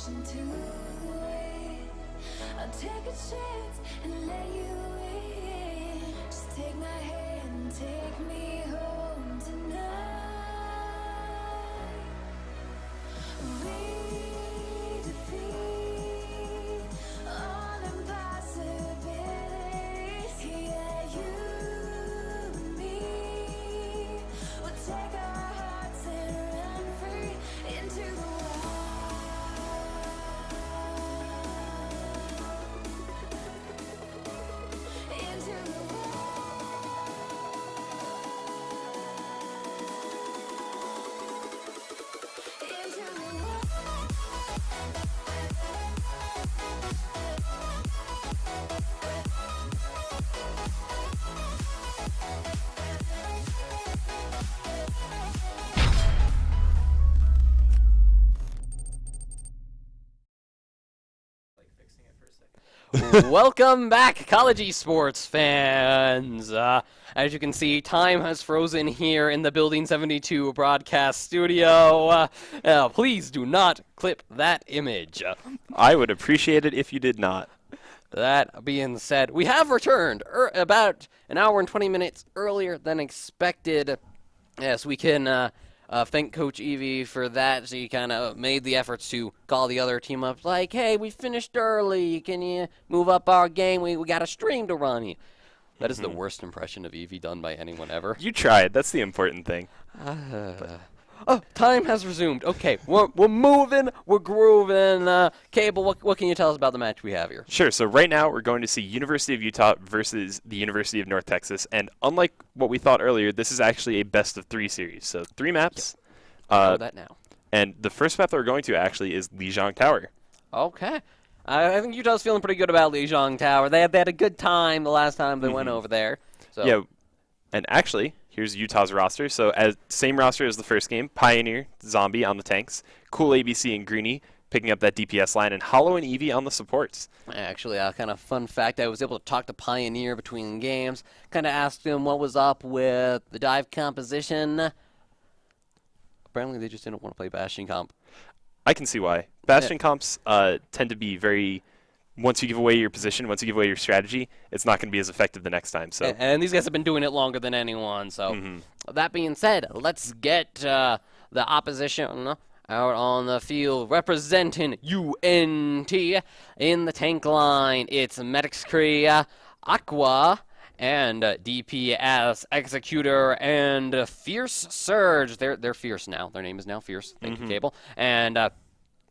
into it. I'll take a chance and let you in. Just take my hand and take me home tonight. We defeat all impossibilities. Yeah, you and me. We'll take our hearts and run free into the into the into Welcome back, college esports fans. As you can see, time has frozen here in the Building 72 broadcast studio. Please do not clip that image. I would appreciate it if you did not. That being said, we have returned about an hour and 20 minutes earlier than expected. Yes, we can thank Coach Evie for that. She kind of made the efforts to call the other team up, like, hey, we finished early. Can you move up our game? We got a stream to run here. That is the worst impression of Evie done by anyone ever. You tried. That's the important thing. Oh, time has resumed. Okay, we're moving, we're grooving. Cable, what can you tell us about the match we have here? Sure. So right now we're going to see University of Utah versus the University of North Texas. And unlike what we thought earlier, this is actually a best-of-3 series. So 3 maps. Yep. I know that now. And the first map that we're going to actually is Lijiang Tower. Okay. I think Utah's feeling pretty good about Lijiang Tower. They had a good time the last time they went over there. So. Yeah, and actually, here's Utah's roster. So same roster as the first game. Pioneer, Zombie on the tanks. Cool ABC and Greeny picking up that DPS line. And Hollow and Eevee on the supports. Actually, a kind of fun fact, I was able to talk to Pioneer between games. Kind of asked him what was up with the dive composition. Apparently, they just didn't want to play Bastion comp. I can see why. Bastion comps tend to be very... Once you give away your position, once you give away your strategy, it's not going to be as effective the next time. So, and these guys have been doing it longer than anyone. So, that being said, let's get the opposition out on the field representing UNT in the tank line. It's Medics Korea, Aqua, and DPS Executor and Fierce Surge. They're fierce now. Their name is now Fierce. Thank you, Cable. And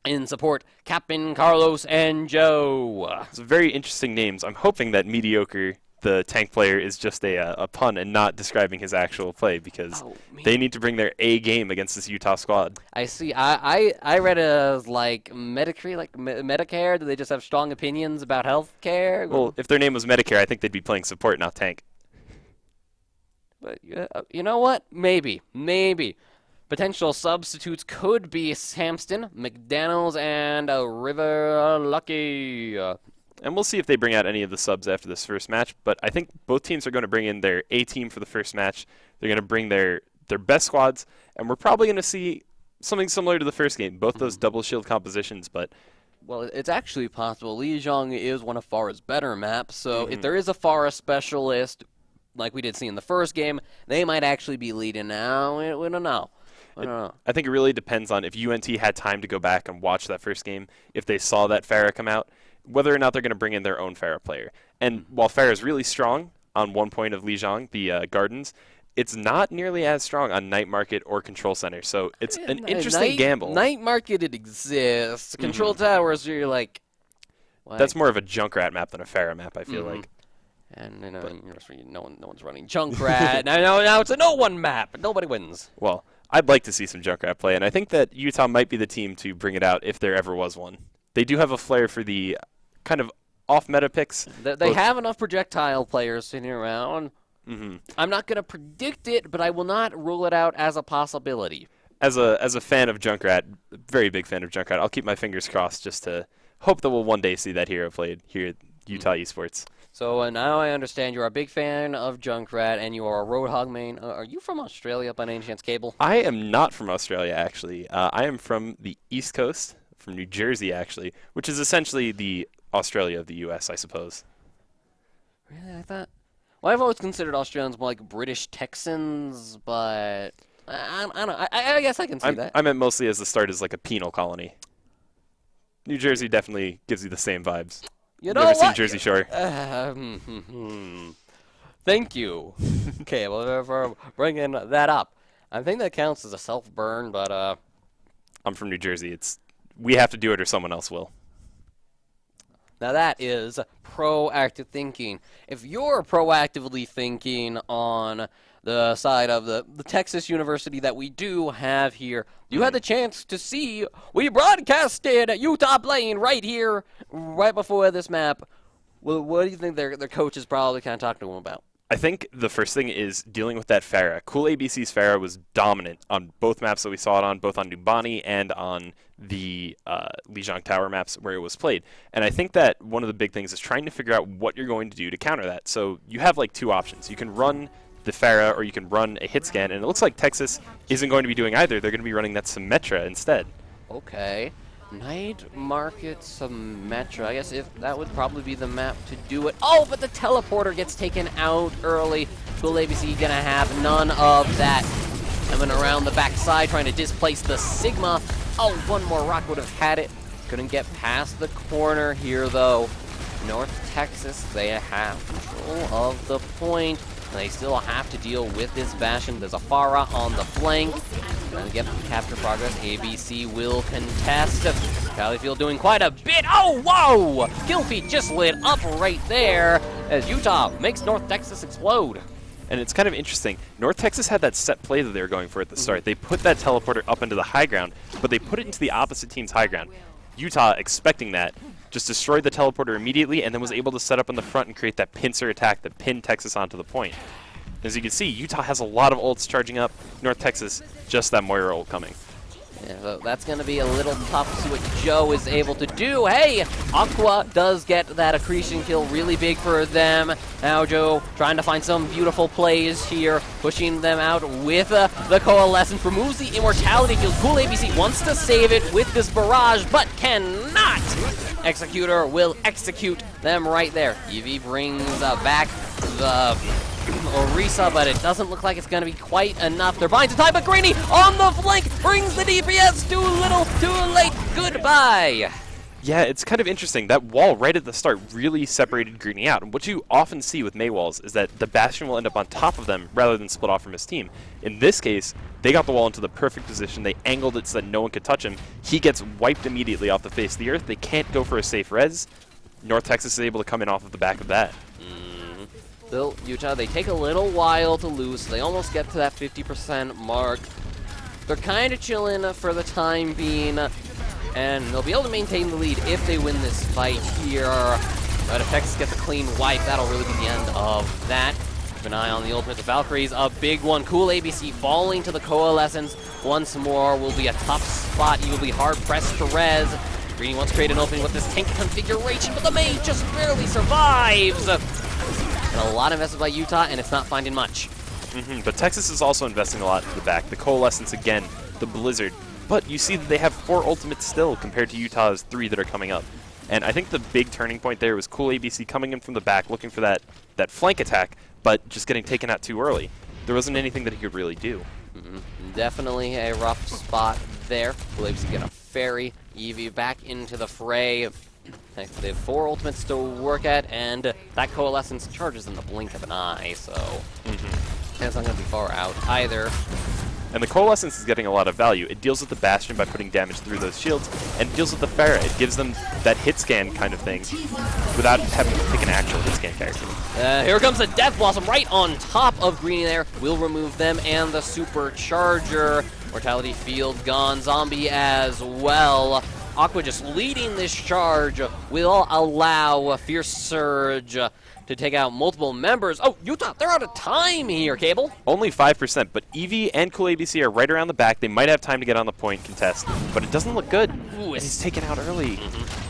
in support, Captain Carlos and Joe. It's very interesting names. I'm hoping that Mediocre, the tank player, is just a pun and not describing his actual play, because they need to bring their A game against this Utah squad. I see. I read it as like Medicare, like Medicare. Do they just have strong opinions about healthcare? Well, if their name was Medicare, I think they'd be playing support, not tank. But you know what? Maybe. Potential substitutes could be Samston, McDaniels, and River Lucky. And we'll see if they bring out any of the subs after this first match. But I think both teams are going to bring in their A team for the first match. They're going to bring their best squads. And we're probably going to see something similar to the first game. Both those double shield compositions. But well, it's actually possible. Lijiang is one of Farah's better maps. So if there is a Farah specialist, like we did see in the first game, they might actually be leading now. We don't know. I think it really depends on if UNT had time to go back and watch that first game, if they saw that Farah come out, whether or not they're going to bring in their own Farah player. And while Farah is really strong on one point of Lijiang, the Gardens, it's not nearly as strong on Night Market or Control Center. So it's an interesting gamble. Night Market, it exists. Control Towers, you're like... Why? That's more of a Junkrat map than a Farah map, I feel like. And no one's running Junkrat. now it's a no-one map. Nobody wins. Well... I'd like to see some Junkrat play, and I think that Utah might be the team to bring it out if there ever was one. They do have a flair for the kind of off-meta picks. They have enough projectile players sitting around. I'm not going to predict it, but I will not rule it out as a possibility. As a fan of Junkrat, very big fan of Junkrat, I'll keep my fingers crossed just to hope that we'll one day see that hero played here at Utah Esports. So now I understand you're a big fan of Junkrat, and you are a Roadhog main. Are you from Australia by any chance, Cable? I am not from Australia, actually. I am from the East Coast, from New Jersey, actually, which is essentially the Australia of the U.S., I suppose. Really, I thought. Well, I've always considered Australians more like British Texans, but I don't know. I guess I can see that. I meant mostly as the start as like a penal colony. New Jersey definitely gives you the same vibes. You know Never what? seen Jersey Shore. Thank you. Okay, well, for bringing that up. I think that counts as a self-burn, but I'm from New Jersey. We have to do it or someone else will. now that is proactive thinking. If you're proactively thinking on the side of the Texas University that we do have here, you had the chance to see, we broadcasted Utah playing right here, right before this map. Well, what do you think their coach is probably kind of talking to them about? I think the first thing is dealing with that Pharah. Cool ABC's Pharah was dominant on both maps that we saw it on, both on New Bonnie and on the Lijiang Tower maps where it was played. And I think that one of the big things is trying to figure out what you're going to do to counter that. So you have like two options. You can run the Pharah or you can run a hit scan, and it looks like Texas isn't going to be doing either. They're going to be running that Symmetra instead. Okay. Night Market Symmetra. I guess if that would probably be the map to do it. Oh, but the teleporter gets taken out early. Cool ABC gonna have none of that. Coming around the backside, trying to displace the Sigma. Oh, one more rock would have had it. Couldn't get past the corner here, though. North Texas, they have control of the point. They still have to deal with this Bastion. There's a Farah on the flank. Gonna get the capture progress. ABC will contest. Califield doing quite a bit. Oh, whoa! Kill feed just lit up right there as Utah makes North Texas explode. And it's kind of interesting. North Texas had that set play that they were going for at the start. They put that teleporter up into the high ground, but they put it into the opposite team's high ground. Utah, expecting that, just destroyed the teleporter immediately and then was able to set up in the front and create that pincer attack that pinned Texas onto the point. As you can see, Utah has a lot of ults charging up. North Texas, just that Moira ult coming. Yeah, so that's going to be a little tough to see what Joe is able to do. Hey, Aqua does get that accretion kill, really big for them. Now Joe trying to find some beautiful plays here, pushing them out with the Coalescence, removes the Immortality field. Cool ABC wants to save it with this barrage, but cannot. Executor will execute them right there. Eevee brings back the Orisa, but it doesn't look like it's going to be quite enough. They're buying some time, but Greeny on the flank brings the DPS. Too little, too late. Goodbye. Yeah, it's kind of interesting. That wall right at the start really separated Greeny out. And what you often see with Mei walls is that the Bastion will end up on top of them rather than split off from his team. In this case, they got the wall into the perfect position. They angled it so that no one could touch him. He gets wiped immediately off the face of the earth. They can't go for a safe res. North Texas is able to come in off of the back of that. Still, Utah, they take a little while to lose. They almost get to that 50% mark. They're kind of chilling for the time being, and they'll be able to maintain the lead if they win this fight here. But if Texas gets a clean wipe, that'll really be the end of that. Keep an eye on the ultimate. The Valkyries, a big one. Cool ABC falling to the Coalescence once more will be a tough spot. He will be hard-pressed to res. Greeny wants to create an opening with this tank configuration, but the Mei just barely survives. And a lot invested by Utah, and it's not finding much. But Texas is also investing a lot to the back. The Coalescence again, the Blizzard. But you see that they have 4 ultimates still compared to Utah's 3 that are coming up. And I think the big turning point there was Cool ABC coming in from the back, looking for that flank attack, but just getting taken out too early. There wasn't anything that he could really do. Definitely a rough spot there. Cool ABC get a ferry. Eevee back into the fray. They have 4 ultimates to work at, and that Coalescence charges in the blink of an eye, so it's not going to be far out either. And the Coalescence is getting a lot of value. It deals with the Bastion by putting damage through those shields, and deals with the Pharah. It gives them that hit scan kind of thing without having to pick an actual hit scan character. Here comes the Death Blossom right on top of Greeny there. We'll remove them and the Supercharger. Mortality field gone. Zombie as well. Aqua just leading this charge will allow Fierce Surge to take out multiple members. Oh, Utah, they're out of time here, Cable. Only 5%, but Eevee and Cool ABC are right around the back. They might have time to get on the point contest, but it doesn't look good. Ooh, He's taken out early.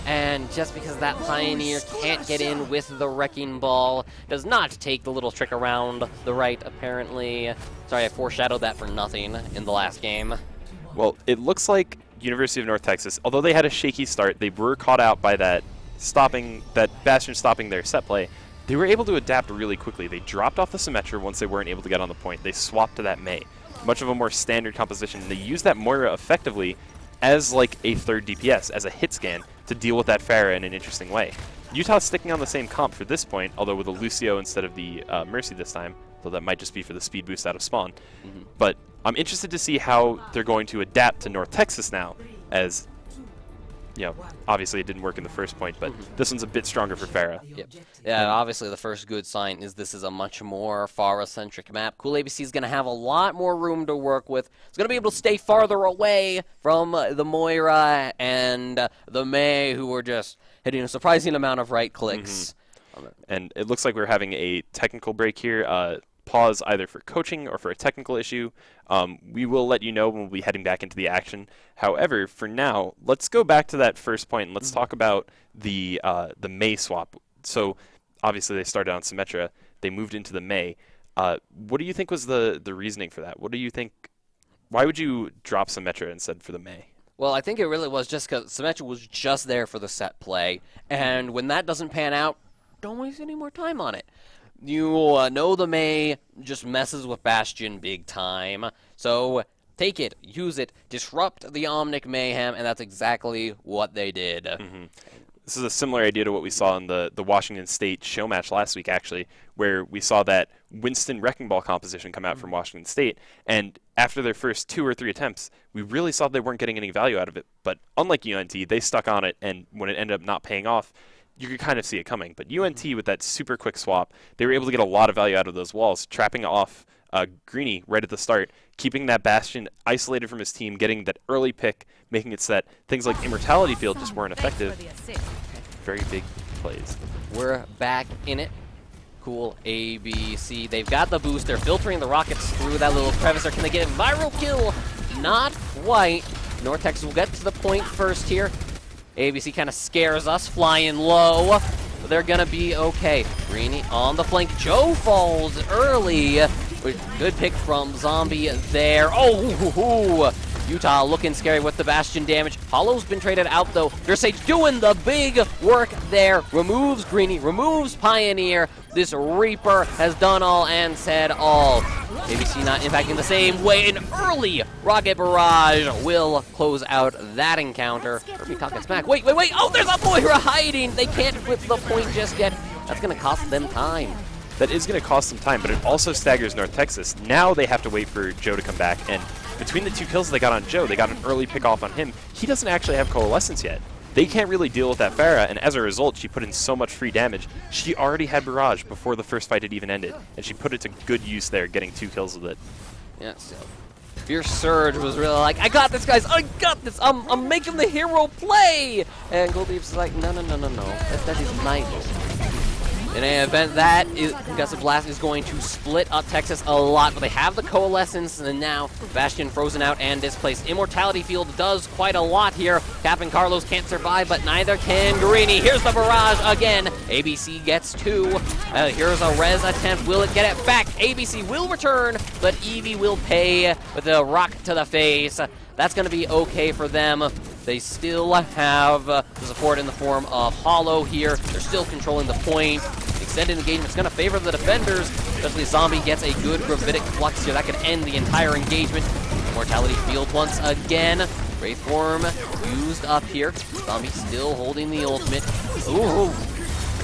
And just because that Pioneer can't get in with the Wrecking Ball, does not take the little trick around the right, apparently. Sorry, I foreshadowed that for nothing in the last game. Well, it looks like University of North Texas, although they had a shaky start, they were caught out by that Bastion stopping their set play. They were able to adapt really quickly. They dropped off the Symmetra once they weren't able to get on the point. They swapped to that Mei, much of a more standard composition. And they used that Moira effectively as like a third DPS, as a hit scan, to deal with that Pharah in an interesting way. Utah's sticking on the same comp for this point, although with a Lucio instead of the Mercy this time, though that might just be for the speed boost out of spawn. But I'm interested to see how they're going to adapt to North Texas now, as, you know, obviously it didn't work in the first point, but this one's a bit stronger for Pharah. Yep. Yeah, obviously the first good sign is this is a much more Pharah-centric map. Cool ABC is going to have a lot more room to work with. It's going to be able to stay farther away from the Moira and the Mei, who were just hitting a surprising amount of right clicks. And it looks like we're having a technical break here. Pause either for coaching or for a technical issue. We will let you know when we'll be heading back into the action. However, for now, let's go back to that first point and let's talk about the Mei swap. So obviously they started on Symmetra. They moved into the Mei. What do you think was the reasoning for that? What do you think? Why would you drop Symmetra instead for the Mei? Well, I think it really was just because Symmetra was just there for the set play. And when that doesn't pan out, don't waste any more time on it. You know the Mei just messes with Bastion big time, so take it, use it, disrupt the Omnic Mayhem, and that's exactly what they did. This is a similar idea to what we saw in the Washington State show match last week, actually, where we saw that Winston Wrecking Ball composition come out from Washington State, and after their first 2 or 3 attempts, we really saw they weren't getting any value out of it. But unlike UNT, they stuck on it, and when it ended up not paying off, you could kind of see it coming. But UNT, with that super quick swap, they were able to get a lot of value out of those walls, trapping off Greeny right at the start, keeping that Bastion isolated from his team, getting that early pick, making it so that things like Immortality Field just weren't effective. Very big plays. We're back in it. Cool ABC. They've got the boost. They're filtering the rockets through that little crevice. Or can they get a viral kill? Not quite. North Texas will get to the point first here. ABC kind of scares us, flying low, but they're going to be okay. Greeny on the flank. Joe falls early. Good pick from Zombie there. Oh, Utah looking scary with the Bastion damage. Hollow's been traded out, though. Dursage doing the big work there. Removes Greeny, removes Pioneer. This Reaper has done all and said all. ABC not impacting the same way. An early rocket barrage will close out that encounter. Kirby talking smack. Wait. Oh, there's a Moira hiding. They can't flip the point just yet. That's going to cost them time. That is going to cost them time, but it also staggers North Texas. Now they have to wait for Joe to come back, and between the 2 kills they got on Joe, they got an early pick off on him. He doesn't actually have Coalescence yet. They can't really deal with that Pharah, and as a result, she put in so much free damage. She already had Barrage before the first fight had even ended, and she put it to good use there, getting 2 kills with it. Yeah, so Fierce Surge was really like, I got this, guys, I got this, I'm making the hero play! And Goldleaf's like, no, that is nice. In an event that Concussive Blast is going to split up Texas a lot, but they have the Coalescence, and now Bastion frozen out and displaced. Immortality Field does quite a lot here. Cap and Carlos can't survive, but neither can Greeny. Here's the barrage again. ABC gets 2. Here's a res attempt. Will it get it back? ABC will return, but Eevee will pay with a rock to the face. That's going to be okay for them. They still have the support in the form of Hollow here. They're still controlling the point. Extended engagement's going to favor the defenders, especially Zombie gets a good Gravitic Flux here. That could end the entire engagement. Immortality Field once again. Wraith Form used up here. Zombie still holding the ultimate. Ooh.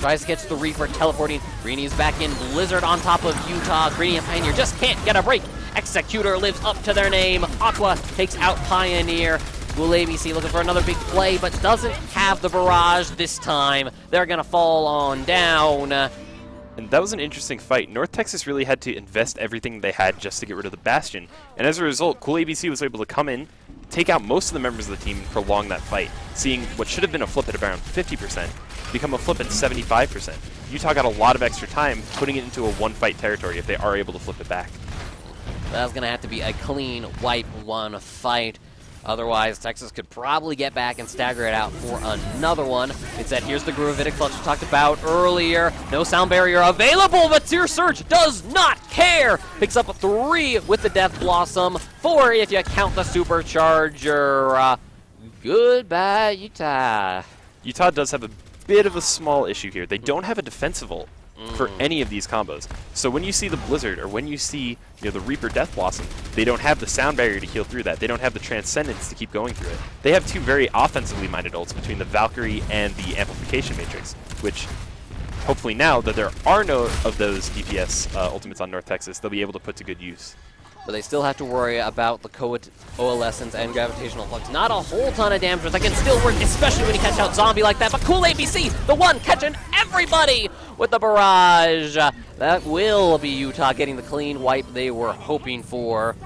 Tries to catch the Reaper, teleporting. Greeny's back in. Blizzard on top of Utah. Greeny and Pioneer just can't get a break. Executor lives up to their name. Aqua takes out Pioneer. Will ABC looking for another big play, but doesn't have the barrage this time. They're going to fall on down. And that was an interesting fight. North Texas really had to invest everything they had just to get rid of the Bastion. And as a result, Cool ABC was able to come in, take out most of the members of the team, and prolong that fight, seeing what should have been a flip at around 50% become a flip at 75%. Utah got a lot of extra time putting it into a one-fight territory if they are able to flip it back. That's going to have to be a clean wipe one fight. Otherwise, Texas could probably get back and stagger it out for another one. Instead, here's the Gravitic Flux we talked about earlier. No sound barrier available, but Seer Surge does not care. Picks up a 3 with the Death Blossom, 4 if you count the Supercharger. Goodbye, Utah. Utah does have a bit of a small issue here. They don't have a defensive ult for any of these combos. So when you see the Blizzard or when you see the Reaper Death Blossom, they don't have the sound barrier to heal through that. They don't have the Transcendence to keep going through it. They have two very offensively minded ults between the Valkyrie and the Amplification Matrix, which hopefully now that there are no of those DPS ultimates on North Texas, they'll be able to put to good use. But they still have to worry about the Coalescence and Gravitational Flux. Not a whole ton of damage, but that can still work, especially when you catch out Zombie like that. But cool ABC, the one catching everybody with the barrage. That will be Utah getting the clean wipe they were hoping for.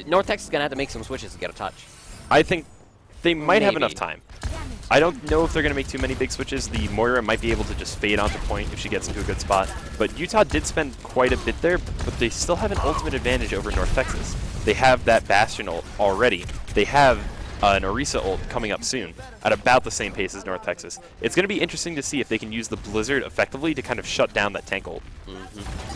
North Texas is going to have to make some switches to get a touch. I think they might have Maybe. enough time. I don't know if they're going to make too many big switches. The Moira might be able to just fade onto point if she gets into a good spot. But Utah did spend quite a bit there, but they still have an ultimate advantage over North Texas. They have that Bastion ult already. They have an Orisa ult coming up soon at about the same pace as North Texas. It's going to be interesting to see if they can use the Blizzard effectively to kind of shut down that tank ult.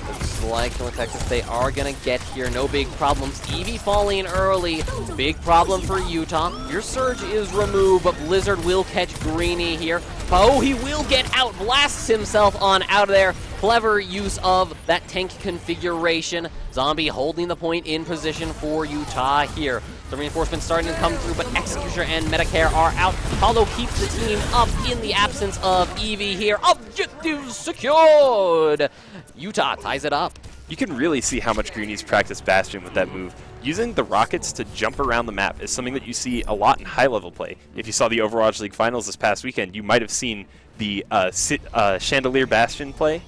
Looks like North Texas, they are going to get here. No big problems. Eevee falling early. Big problem for Utah. Your Surge is removed, but Blizzard will catch Greenie here. Oh, he will get out. Blasts himself on out of there. Clever use of that tank configuration. Zombie holding the point in position for Utah here. The reinforcements starting to come through, but Executioner and Medicare are out. Hollow keeps the team up in the absence of Eevee here. Objective secured! Utah ties it up. You can really see how much Greenie's practiced Bastion with that move. Using the rockets to jump around the map is something that you see a lot in high-level play. If you saw the Overwatch League Finals this past weekend, you might have seen the Chandelier Bastion play.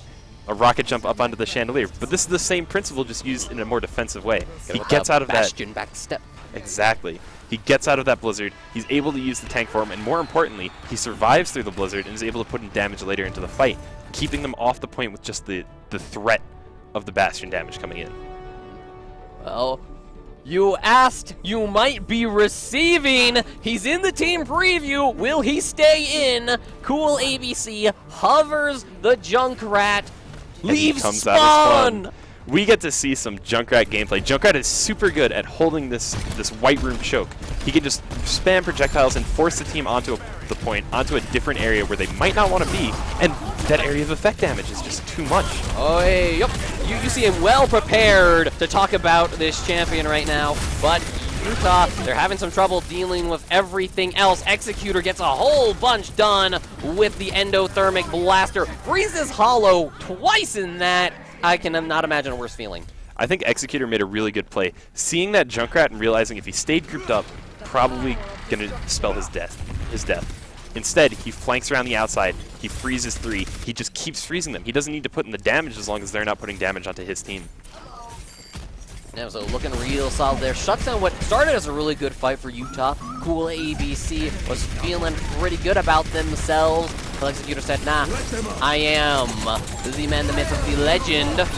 A rocket jump up onto the chandelier. But this is the same principle, just used in a more defensive way. He gets out of that. Bastion back step. Exactly. He gets out of that Blizzard, he's able to use the tank form, and more importantly, he survives through the Blizzard and is able to put in damage later into the fight, keeping them off the point with just the threat of the Bastion damage coming in. Well, you asked, you might be receiving. He's in the team preview. Will he stay in? Cool ABC hovers the Junkrat. Leaves comes out as spawn. We get to see some Junkrat gameplay. Junkrat is super good at holding this white room choke. He can just spam projectiles and force the team onto the point, onto a different area where they might not want to be, and that area of effect damage is just too much. Oh, hey, yep. You see him well prepared to talk about this champion right now, but Utah, they're having some trouble dealing with everything else. Executor gets a whole bunch done with the endothermic blaster. Freezes Hollow twice in that. I can not imagine a worse feeling. I think Executor made a really good play. Seeing that Junkrat and realizing if he stayed grouped up, probably going to spell his death. Instead, he flanks around the outside, he freezes 3, he just keeps freezing them. He doesn't need to put in the damage as long as they're not putting damage onto his team. Yeah, so looking real solid there. Shuts down what started as a really good fight for Utah. Cool ABC was feeling pretty good about themselves. The Executor said, nah, I am the man, the myth, the legend.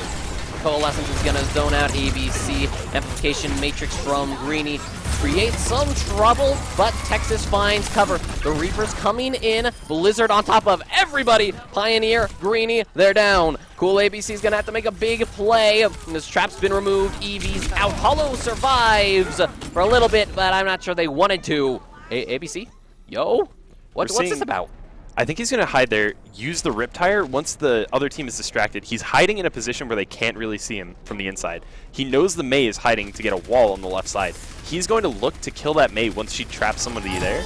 Coalescence is going to zone out ABC. Amplification Matrix from Greenie creates some trouble, but Texas finds cover. The Reapers coming in. Blizzard on top of everybody. Pioneer, Greenie, they're down. Cool ABC is going to have to make a big play. This trap's been removed. Eevee's out. Hollow survives for a little bit, but I'm not sure they wanted to. ABC? Yo? What's this about? I think he's going to hide there, use the Riptire. Once the other team is distracted, he's hiding in a position where they can't really see him from the inside. He knows the Mei is hiding to get a wall on the left side. He's going to look to kill that Mei once she traps somebody there.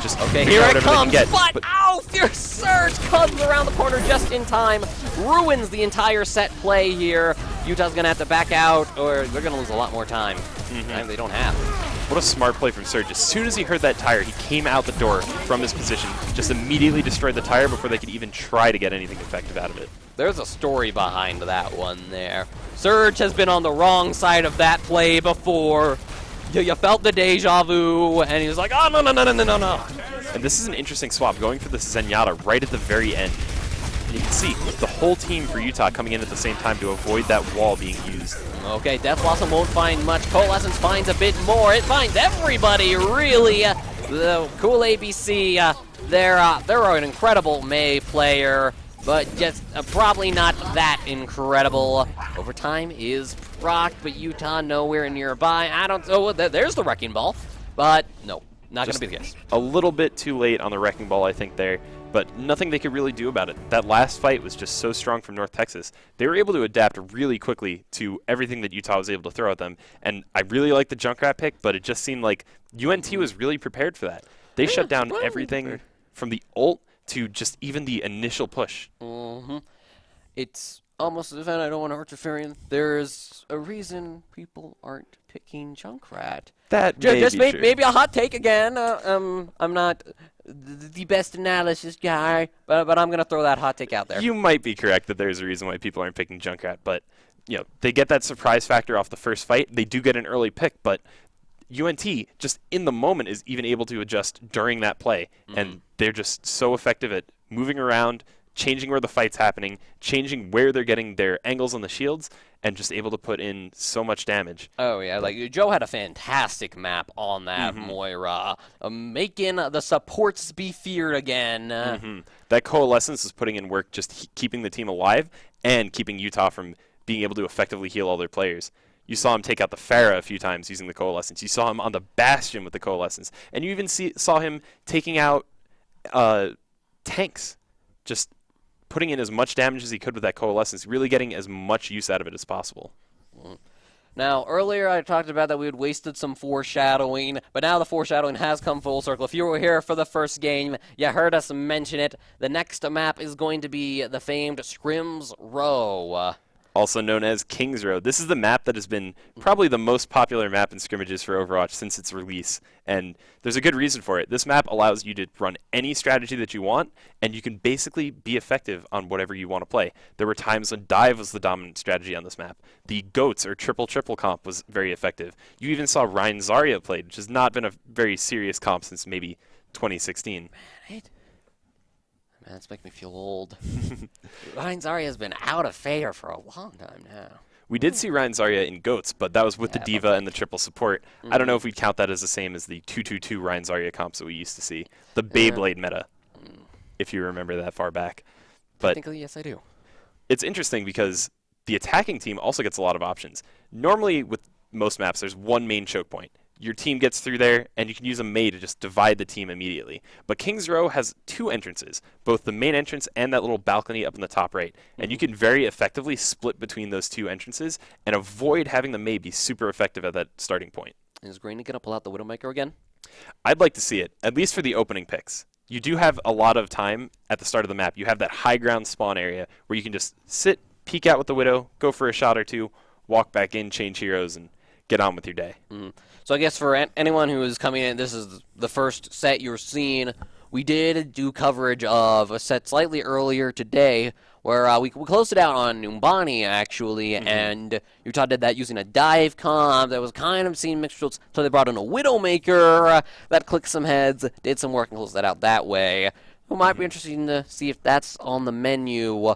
Just okay, here it comes, but ow! Fierce Surge comes around the corner just in time. Ruins the entire set play here. Utah's going to have to back out, or they're going to lose a lot more time. Time they don't have. What a smart play from Surge. As soon as he heard that tire, he came out the door from his position, just immediately destroyed the tire before they could even try to get anything effective out of it. There's a story behind that one there. Surge has been on the wrong side of that play before. You felt the deja vu, and he was like, oh, no. And this is an interesting swap, going for the Zenyatta right at the very end. And you can see the whole team for Utah coming in at the same time to avoid that wall being used. Okay, Death Blossom won't find much. Coalescence finds a bit more. It finds everybody, really. The Cool ABC, they're an incredible Mei player, but just probably not that incredible. Overtime is proc, but Utah nowhere nearby. I don't know. There's the Wrecking Ball, but no. Not going to be the case. A little bit too late on the wrecking ball, I think, there, but nothing they could really do about it. That last fight was just so strong from North Texas. They were able to adapt really quickly to everything that Utah was able to throw at them, and I really like the Junkrat pick, but it just seemed like UNT was really prepared for that. They shut down everything from the ult to just even the initial push. It's almost as if I don't want to hurt your feeling. There's a reason people aren't picking Junkrat. That may just be true. maybe a hot take again. I'm not the best analysis guy, but I'm gonna throw that hot take out there. You might be correct that there's a reason why people aren't picking Junkrat, but they get that surprise factor off the first fight. They do get an early pick, but UNT just in the moment is even able to adjust during that play, and they're just so effective at moving around, changing where the fight's happening, changing where they're getting their angles on the shields, and just able to put in so much damage. Oh, yeah. Like, Joe had a fantastic map on that Moira, making the supports be feared again. That Coalescence is putting in work just keeping the team alive and keeping Utah from being able to effectively heal all their players. You saw him take out the Pharah a few times using the Coalescence. You saw him on the Bastion with the Coalescence. And you even saw him taking out tanks, just putting in as much damage as he could with that Coalescence, really getting as much use out of it as possible. Now, earlier I talked about that we had wasted some foreshadowing, but now the foreshadowing has come full circle. If you were here for the first game, you heard us mention it. The next map is going to be the famed Scrims Row. Also known as Kings Row. This is the map that has been probably the most popular map in scrimmages for Overwatch since its release, and there's a good reason for it. This map allows you to run any strategy that you want, and you can basically be effective on whatever you want to play. There were times when dive was the dominant strategy on this map. The goats or triple comp was very effective. You even saw Ryan Zarya played, which has not been a very serious comp since maybe 2016. Man, it's making me feel old. Ryan Zarya has been out of favor for a long time now. We did see Ryan Zarya in GOATs, but that was with the Diva and the triple support. I don't know if we'd count that as the same as the 2-2-2 Ryan Zarya comps that we used to see. The Beyblade meta, if you remember that far back. But technically, yes, I do. It's interesting because the attacking team also gets a lot of options. Normally, with most maps, there's one main choke point. Your team gets through there, and you can use a Mei to just divide the team immediately. But Kings Row has two entrances, both the main entrance and that little balcony up in the top right. And you can very effectively split between those two entrances and avoid having the Mei be super effective at that starting point. Is Granny going to pull out the Widowmaker again? I'd like to see it, at least for the opening picks. You do have a lot of time at the start of the map. You have that high ground spawn area where you can just sit, peek out with the Widow, go for a shot or two, walk back in, change heroes, and get on with your day. So I guess for anyone who is coming in, this is the first set you're seeing. We did do coverage of a set slightly earlier today where we closed it out on Numbani, actually, and Utah did that using a dive comp that was kind of seeing mixed results. So they brought in a Widowmaker that clicked some heads, did some work, and closed that out that way. It might be interesting to see if that's on the menu.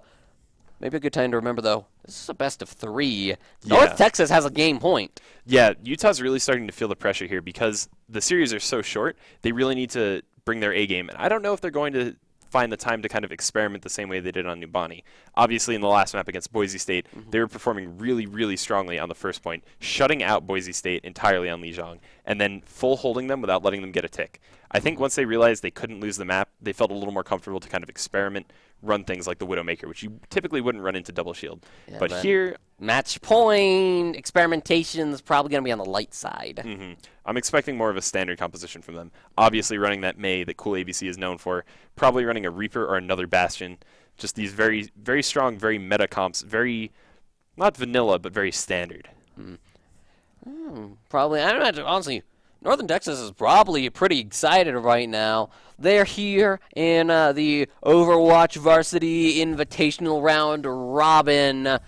Maybe a good time to remember, though, this is a best of 3. North Texas has a game point. Yeah, Utah's really starting to feel the pressure here because the series are so short. They really need to bring their A game. And I don't know if they're going to find the time to kind of experiment the same way they did on Numbani. Obviously, in the last map against Boise State, they were performing really, really strongly on the first point, shutting out Boise State entirely on Lijiang, and then full holding them without letting them get a tick. I think once they realized they couldn't lose the map, they felt a little more comfortable to kind of experiment, run things like the Widowmaker, which you typically wouldn't run into double shield. Yeah, but here... match point experimentation is probably going to be on the light side. I'm expecting more of a standard composition from them. Obviously running that Mei that Cool ABC is known for, probably running a Reaper or another Bastion. Just these very, very strong, very meta comps, very, not vanilla, but very standard. Probably, I imagine, honestly, Northern Texas is probably pretty excited right now. They're here in the Overwatch Varsity Invitational Round Robin.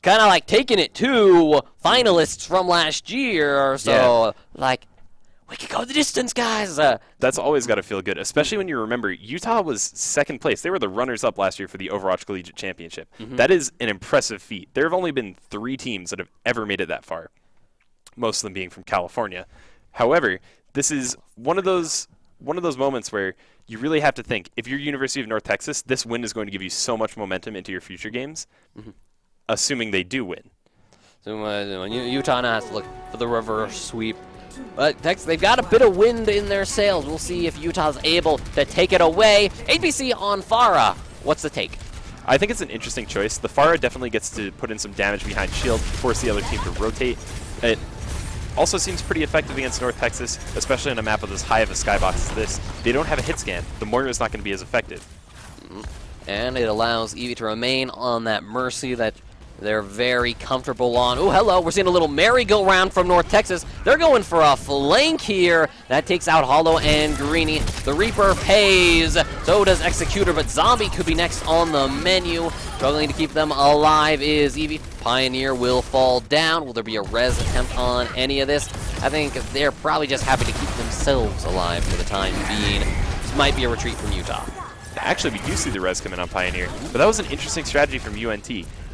Kind of like taking it to finalists from last year. So, like, we could go the distance, guys. That's always got to feel good, especially when you remember Utah was second place. They were the runners-up last year for the Overwatch Collegiate Championship. That is an impressive feat. There have only been 3 teams that have ever made it that far, most of them being from California. However, this is one of those moments where you really have to think, if you're University of North Texas, this win is going to give you so much momentum into your future games, assuming they do win. So Utah now has to look for the reverse sweep. But they've got a bit of wind in their sails. We'll see if Utah's able to take it away. ABC on Pharah. What's the take? I think it's an interesting choice. The Pharah definitely gets to put in some damage behind shield, force the other team to rotate. It also seems pretty effective against North Texas, especially on a map with as high of a skybox as this. They don't have a hit scan. The Moira is not going to be as effective. And it allows Eevee to remain on that Mercy that they're very comfortable on. Oh, hello. We're seeing a little merry-go-round from North Texas. They're going for a flank here. That takes out Hollow and Greeny. The Reaper pays. So does Executor, but Zombie could be next on the menu. Struggling to keep them alive is Eevee. Pioneer will fall down. Will there be a res attempt on any of this? I think they're probably just happy to keep themselves alive for the time being. This might be a retreat from Utah. Actually, we do see the res come in on Pioneer, but that was an interesting strategy from UNT.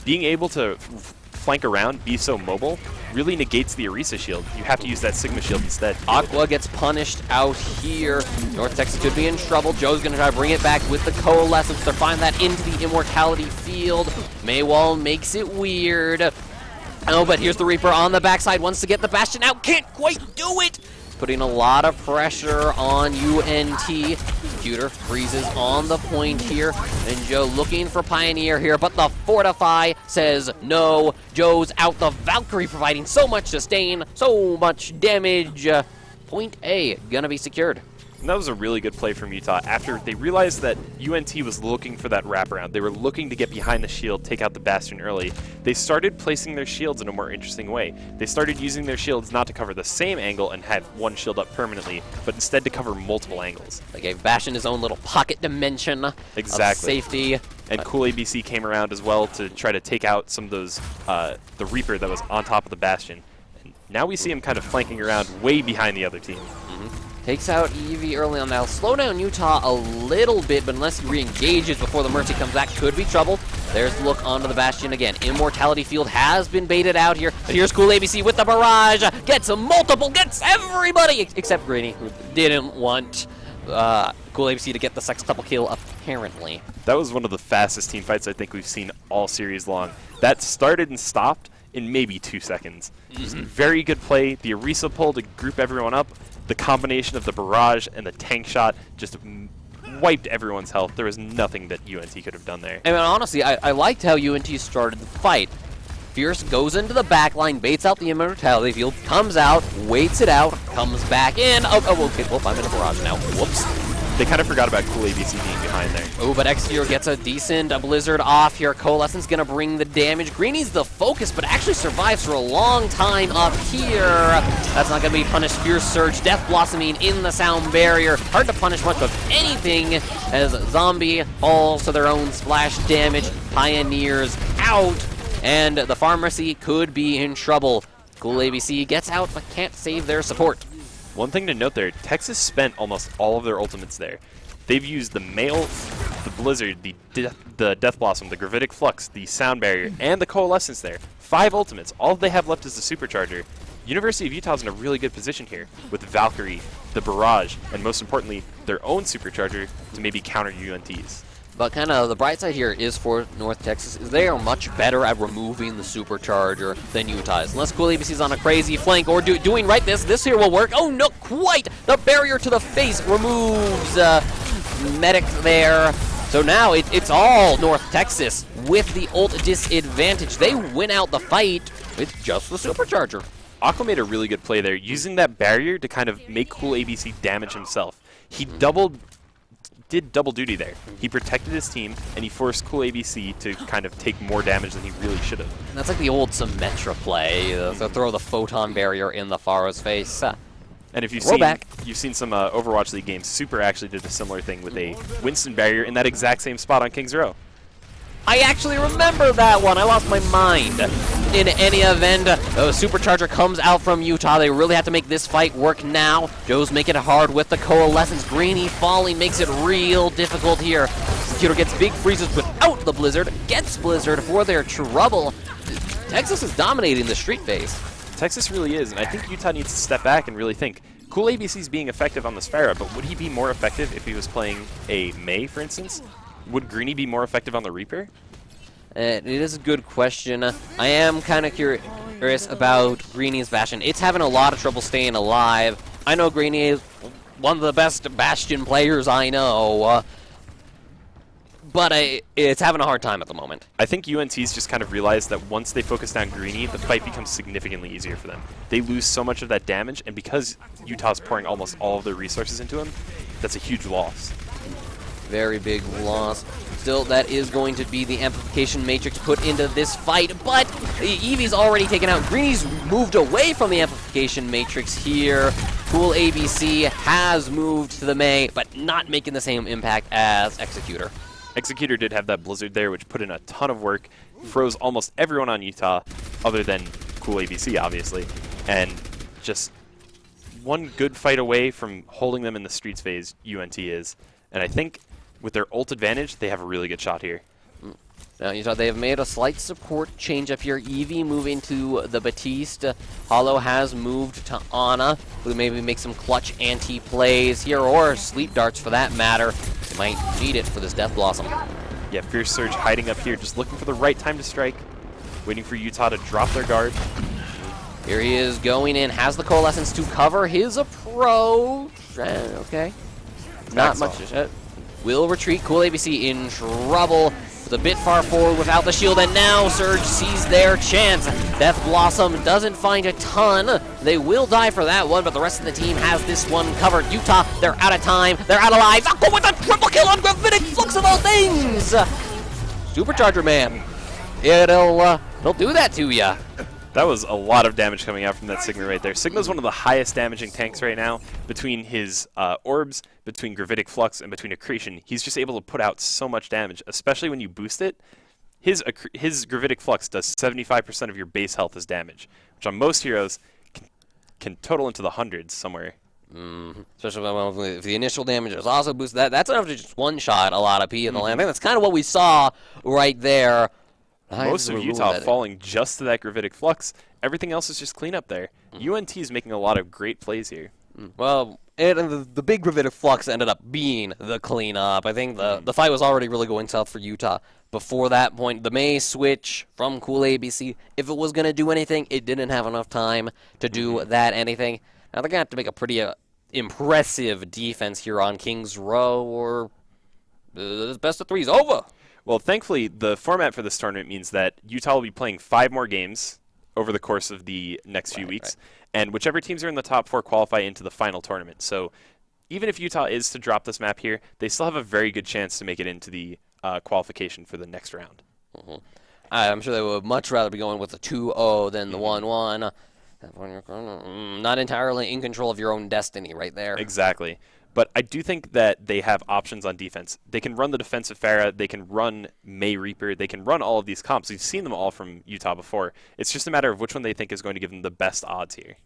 Being able to flank around, be so mobile, really negates the Orisa shield. You have to use that Sigma shield instead. Aqua gets punished out here. North Texas could be in trouble. Joe's going to try to bring it back with the Coalescence. They're finding that into the Immortality field. Maywall makes it weird. Oh, but here's the Reaper on the backside. Wants to get the Bastion out. Can't quite do it. Putting a lot of pressure on UNT. Executor freezes on the point here. And Joe looking for Pioneer here, but the Fortify says no. Joe's out. The Valkyrie providing so much sustain, so much damage. Point A gonna be secured. And that was a really good play from Utah after they realized that UNT was looking for that wraparound. They were looking to get behind the shield, take out the Bastion early. They started placing their shields in a more interesting way. They started using their shields not to cover the same angle and have one shield up permanently, but instead to cover multiple angles. They gave Bastion his own little pocket dimension of safety. And Cool ABC came around as well to try to take out some of those, the Reaper that was on top of the Bastion. And now we see him kind of flanking around way behind the other team. Takes out Eevee early on. Now slow down Utah a little bit, but unless he re-engages before the Mercy comes back, could be trouble. There's the look onto the Bastion again. Immortality field has been baited out here, but here's Cool ABC with the barrage. Gets multiple, gets everybody, except Greeny, who didn't want Cool ABC to get the sextuple kill, apparently. That was one of the fastest team fights I think we've seen all series long. That started and stopped in maybe 2 seconds. Just very good play. The Orisa pull to group everyone up. The combination of the barrage and the tank shot just wiped everyone's health. There was nothing that UNT could have done there. I mean, honestly, I liked how UNT started the fight. Fierce goes into the back line, baits out the Immortality field, comes out, waits it out, comes back in. Oh, okay. Well, I'm in a barrage now. Whoops. They kind of forgot about Cool ABC being behind there. Oh, but Executor gets a decent Blizzard off here. Coalescence going to bring the damage. Greeny's the focus, but actually survives for a long time up here. That's not going to be punished. Fierce Surge, Death Blossoming in the sound barrier. Hard to punish much of anything as Zombie falls to their own splash damage. Pioneers out, and the Pharmacy could be in trouble. Cool ABC gets out, but can't save their support. One thing to note there, Texas spent almost all of their ultimates there. They've used the Mail, the Blizzard, the Death Blossom, the Gravitic Flux, the Sound Barrier, and the Coalescence there. 5 ultimates. All they have left is the Supercharger. University of Utah's in a really good position here with Valkyrie, the Barrage, and most importantly, their own Supercharger to maybe counter UNT's. But kind of the bright side here is for North Texas is they are much better at removing the Supercharger than Utah is. Unless Cool ABC's on a crazy flank or doing right this here will work. Oh, no, quite! The barrier to the face removes Medic there. So now it's all North Texas with the ult disadvantage. They win out the fight with just the Supercharger. Aqua made a really good play there, using that barrier to kind of make Cool ABC damage himself. He did double duty there. He protected his team, and he forced Cool ABC to kind of take more damage than he really should have. That's like the old Symmetra play, so throw the photon barrier in the Pharah's face. And if you've seen some Overwatch League games, Super actually did a similar thing with a Winston barrier in that exact same spot on King's Row. I actually remember that one. I lost my mind. In any event, Supercharger comes out from Utah. They really have to make this fight work now. Joe's making it hard with the Coalescence. Greeny falling makes it real difficult here. Executor gets big freezes without the Blizzard. Gets Blizzard for their trouble. Texas is dominating the street phase. Texas really is, and I think Utah needs to step back and really think. Cool ABC's being effective on the Sphera, but would he be more effective if he was playing a Mei, for instance? Would Greeny be more effective on the Reaper? It is a good question. I am kind of curious. curious about Greeny's Bastion. It's having a lot of trouble staying alive. I know Greeny is one of the best Bastion players I know, but it's having a hard time at the moment. I think UNT's just kind of realized that once they focus down Greeny, the fight becomes significantly easier for them. They lose so much of that damage, and because Utah's pouring almost all of their resources into him, that's a huge loss. Very big loss. Still, that is going to be the amplification matrix put into this fight, but Eevee's already taken out. Greeny's moved away from the amplification matrix here. Cool ABC has moved to the Mei, but not making the same impact as Executor. Executor did have that Blizzard there, which put in a ton of work, froze almost everyone on Utah, other than Cool ABC, obviously, and just one good fight away from holding them in the streets phase, UNT is. And I think with their ult advantage, they have a really good shot here. Now, Utah, they have made a slight support change up here. Eevee moving to the Batiste. Hollow has moved to Ana, who maybe make some clutch anti-plays here, or sleep darts for that matter. Might need it for this Death Blossom. Yeah, Fierce Surge hiding up here, just looking for the right time to strike, waiting for Utah to drop their guard. Here he is going in, has the Coalescence to cover his approach. Okay. Not much. Will retreat. Cool ABC in trouble. It's a bit far forward without the shield, and now Surge sees their chance. Death Blossom doesn't find a ton. They will die for that one, but the rest of the team has this one covered. Utah, they're out of time. They're out of lives. Aqua with a triple kill on Gravitic Flux of all things. Supercharger Man. It'll do that to ya. That was a lot of damage coming out from that Sigma right there. Sigma's one of the highest damaging tanks right now. Between his orbs, between Gravitic Flux, and between Accretion, he's just able to put out so much damage, especially when you boost it. His Gravitic Flux does 75% of your base health as damage, which on most heroes can total into the hundreds somewhere. Especially if the initial damage is also boosted. That's enough to just one-shot a lot of people. And I think that's kind of what we saw right there. Most of Utah falling just to that Gravitic Flux. Everything else is just cleanup there. UNT is making a lot of great plays here. Well, and the big Gravitic Flux ended up being the cleanup. I think the fight was already really going south for Utah. Before that point, the Mei switch from Cool ABC, if it was going to do anything, it didn't have enough time to do that anything. Now they're going to have to make a pretty impressive defense here on Kings Row, or the best of three's over. Well, thankfully, the format for this tournament means that Utah will be playing 5 more games over the course of the next few weeks, and whichever teams are in the top 4 qualify into the final tournament. So even if Utah is to drop this map here, they still have a very good chance to make it into the qualification for the next round. I'm sure they would much rather be going with the 2-0 than the 1-1. Not entirely in control of your own destiny right there. Exactly. But I do think that they have options on defense. They can run the defensive Pharah, they can run Mei Reaper, they can run all of these comps. We've seen them all from Utah before. It's just a matter of which one they think is going to give them the best odds here.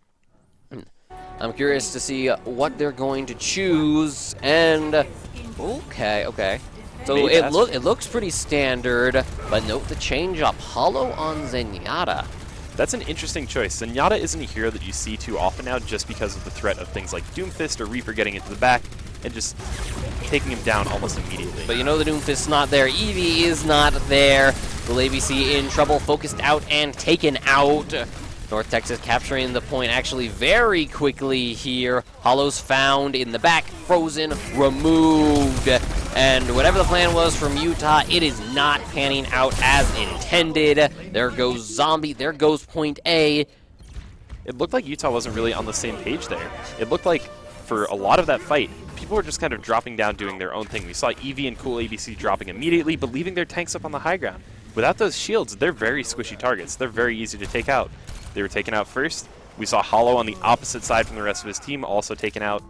I'm curious to see what they're going to choose, and okay. So it looks pretty standard, but note the change up. Hollow on Zenyatta. That's an interesting choice. Zenyatta isn't a hero that you see too often now just because of the threat of things like Doomfist or Reaper getting into the back and just taking him down almost immediately. But you know the Doomfist's not there. Eevee is not there. Will ABC in trouble, focused out and taken out. North Texas capturing the point actually very quickly here. Hollow's found in the back, frozen, removed. And whatever the plan was from Utah, it is not panning out as intended. There goes Zombie, there goes point A. It looked like Utah wasn't really on the same page there. It looked like for a lot of that fight, people were just kind of dropping down, doing their own thing. We saw Eevee and Cool ABC dropping immediately, but leaving their tanks up on the high ground. Without those shields, they're very squishy targets. They're very easy to take out. They were taken out first. We saw Hollow on the opposite side from the rest of his team also taken out.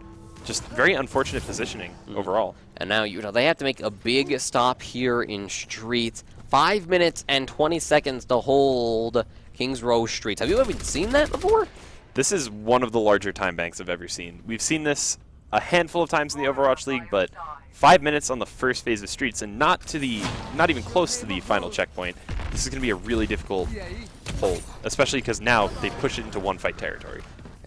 Just very unfortunate positioning overall. And now Utah, they have to make a big stop here in Streets. 5 minutes and 20 seconds to hold Kings Row Streets. Have you ever seen that before? This is one of the larger time banks I've ever seen. We've seen this a handful of times in the Overwatch League, but 5 minutes on the first phase of Streets and not even close to the final checkpoint. This is going to be a really difficult hold, especially because now they push it into one fight territory.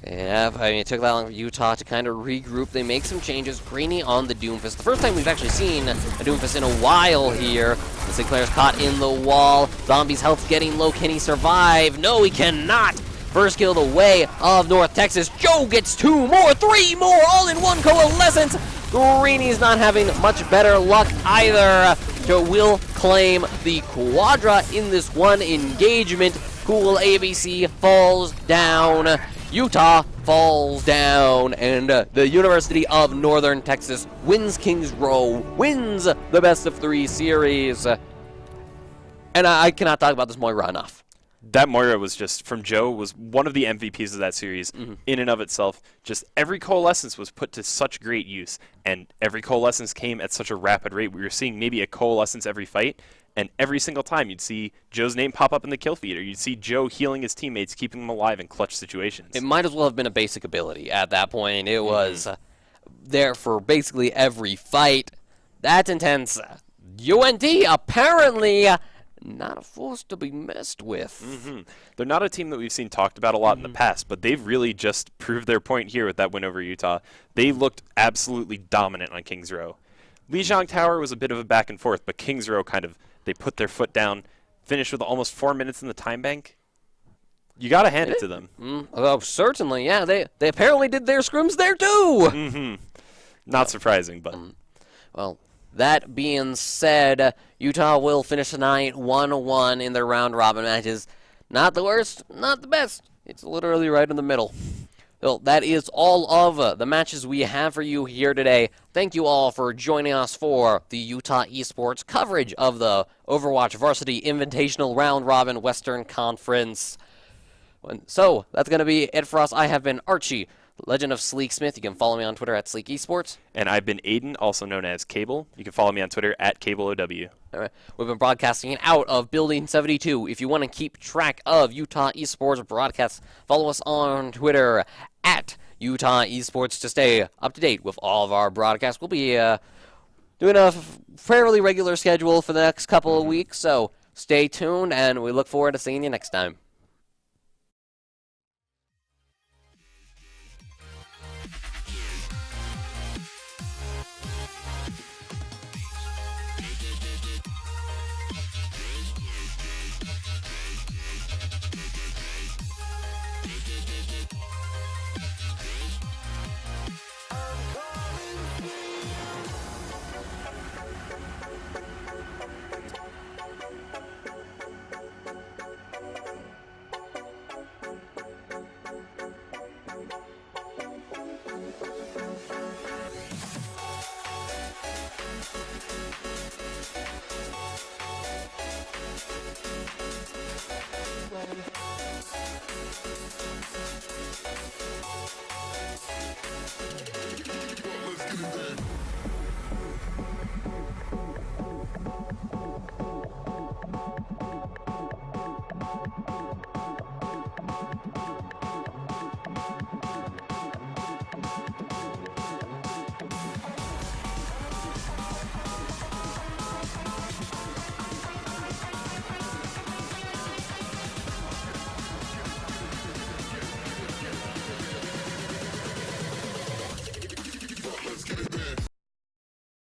Yeah, I mean, it took that long for Utah to kind of regroup. They make some changes. Greeny on the Doomfist. The first time we've actually seen a Doomfist in a while here. The Sinclair's caught in the wall. Zombie's health getting low. Can he survive? No, he cannot. First kill the way of North Texas. Joe gets 2 more, 3 more, all in one coalescence. Greeny's not having much better luck either. Joe will claim the Quadra in this one engagement. Cool ABC falls down. Utah falls down, and the University of Northern Texas wins Kings Row, wins the best of 3 series. And I cannot talk about this Moira enough. That Moira was just, from Joe, was one of the MVPs of that series in and of itself. Just every coalescence was put to such great use, and every coalescence came at such a rapid rate. We were seeing maybe a coalescence every fight, and every single time you'd see Joe's name pop up in the kill feed, or you'd see Joe healing his teammates, keeping them alive in clutch situations. It might as well have been a basic ability at that point. It was there for basically every fight. That's intense. UNT apparently not a force to be messed with. They're not a team that we've seen talked about a lot in the past, but they've really just proved their point here with that win over Utah. They looked absolutely dominant on Kings Row. Lijiang Tower was a bit of a back and forth, but Kings Row kind of, they put their foot down, finished with almost 4 minutes in the time bank. You got to hand it to them. Oh, certainly, yeah. They apparently did their scrims there too. Not surprising, but... Well, that being said, Utah will finish tonight 1-1 in their round-robin matches. Not the worst, not the best. It's literally right in the middle. Well, that is all of the matches we have for you here today. Thank you all for joining us for the Utah Esports coverage of the Overwatch Varsity Invitational Round-Robin Western Conference. So, that's going to be it for us. I have been Archie, Legend of Sleek Smith. You can follow me on Twitter at Sleek Esports. And I've been Aiden, also known as Cable. You can follow me on Twitter at CableOW. All right. We've been broadcasting out of Building 72. If you want to keep track of Utah Esports broadcasts, follow us on Twitter at Utah Esports to stay up to date with all of our broadcasts. We'll be doing a fairly regular schedule for the next couple of weeks, so stay tuned, and we look forward to seeing you next time.